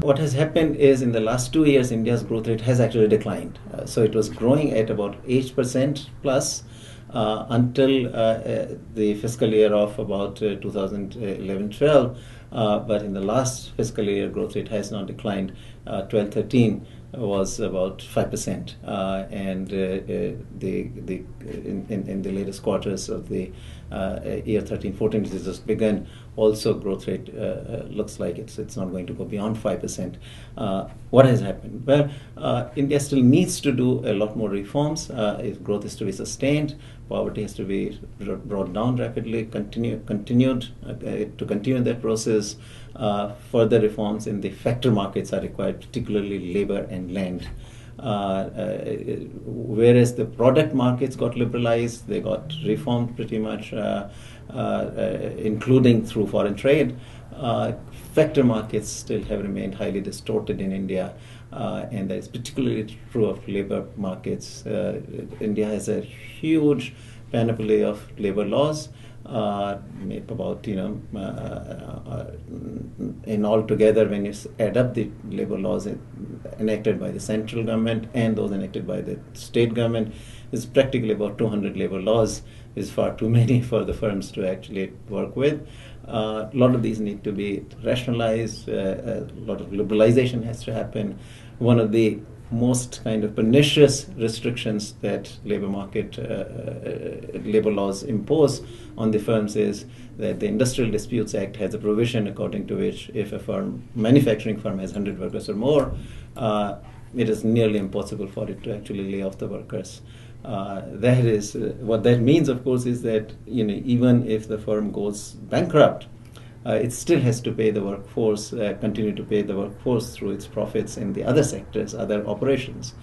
what has happened is in the last 2 years, India's growth rate has actually declined. So it was growing at about 8% plus until the fiscal year of about 2011-12. But in the last fiscal year, growth rate has now declined. 12-13 was about 5%, and in the latest quarters of the year 13-14, which has just begun, also growth rate looks like it's not going to go beyond 5%. What has happened? Well, India still needs to do a lot more reforms if growth is to be sustained. Poverty has to be brought down rapidly. To continue that process. Further reforms in the factor markets are required, particularly labor and land. Whereas the product markets got liberalized, they got reformed pretty much, including through foreign trade. Factor markets still have remained highly distorted in India, and that is particularly true of labor markets. India has a huge panoply of labor laws. About in all together, when you add up the labor laws enacted by the central government and those enacted by the state government, it's practically about 200 labor laws. Is far too many for the firms to actually work with. A lot of these need to be rationalized. A lot of liberalization has to happen. One of the most kind of pernicious restrictions that labor laws impose on the firms is that the Industrial Disputes Act has a provision according to which if a manufacturing firm has 100 workers or more, it is nearly impossible for it to actually lay off the workers. That is what that means, of course, is that even if the firm goes bankrupt, it still has to pay the workforce, continue to pay the workforce through its profits in the other sectors, other operations.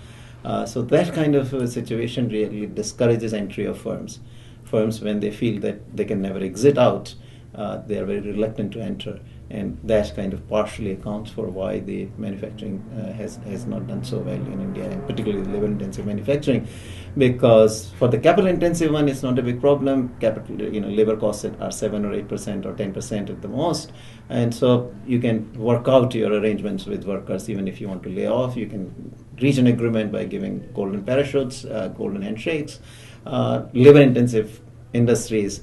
So that kind of a situation really discourages entry of firms. Firms, when they feel that they can never exit out, they are very reluctant to enter. And that kind of partially accounts for why the manufacturing has not done so well in India, and particularly labor-intensive manufacturing. Because for the capital-intensive one, it's not a big problem. Labor costs are 7 or 8% or 10% at the most, and so you can work out your arrangements with workers. Even if you want to lay off, you can reach an agreement by giving golden parachutes, golden handshakes. Labor-intensive industries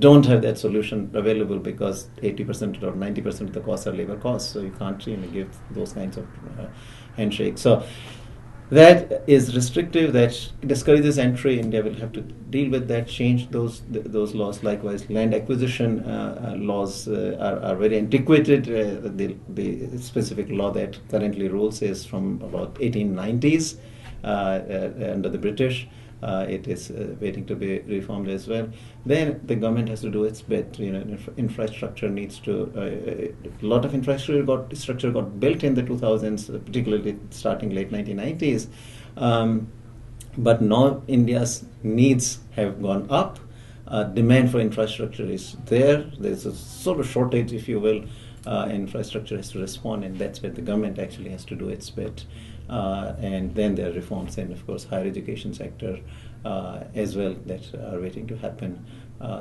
don't have that solution available because 80% or 90% of the costs are labor costs, so you can't give those kinds of handshakes. So that is restrictive, that discourages entry. India will have to deal with that, change those laws. Likewise, land acquisition laws are very antiquated. The specific law that currently rules is from about 1890s under the British. It is waiting to be reformed as well. Then the government has to do its bit. Infrastructure needs to. A lot of infrastructure got built in the 2000s, particularly starting late 1990s. But now India's needs have gone up. Demand for infrastructure is there. There's a sort of shortage, if you will. Infrastructure has to respond, and that's where the government actually has to do its bit. And then there are reforms, and of course higher education sector as well that are waiting to happen.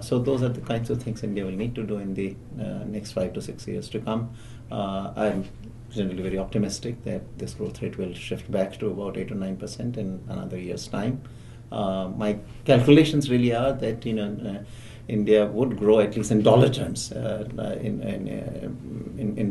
So those are the kinds of things India will need to do in the next 5 to 6 years to come. I'm generally very optimistic that this growth rate will shift back to about 8 or 9% in another year's time. My calculations really are that India would grow at least in dollar terms. In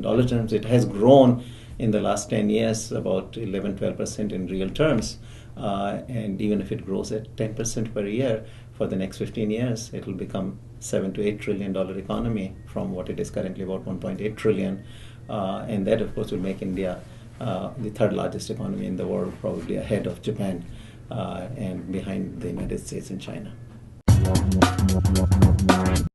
dollar terms, it has grown in the last 10 years about 11-12% in real terms. And even if it grows at 10% per year for the next 15 years, it will become $7 to $8 trillion economy from what it is currently about 1.8 trillion. And that, of course, will make India the third largest economy in the world, probably ahead of Japan and behind the United States and China.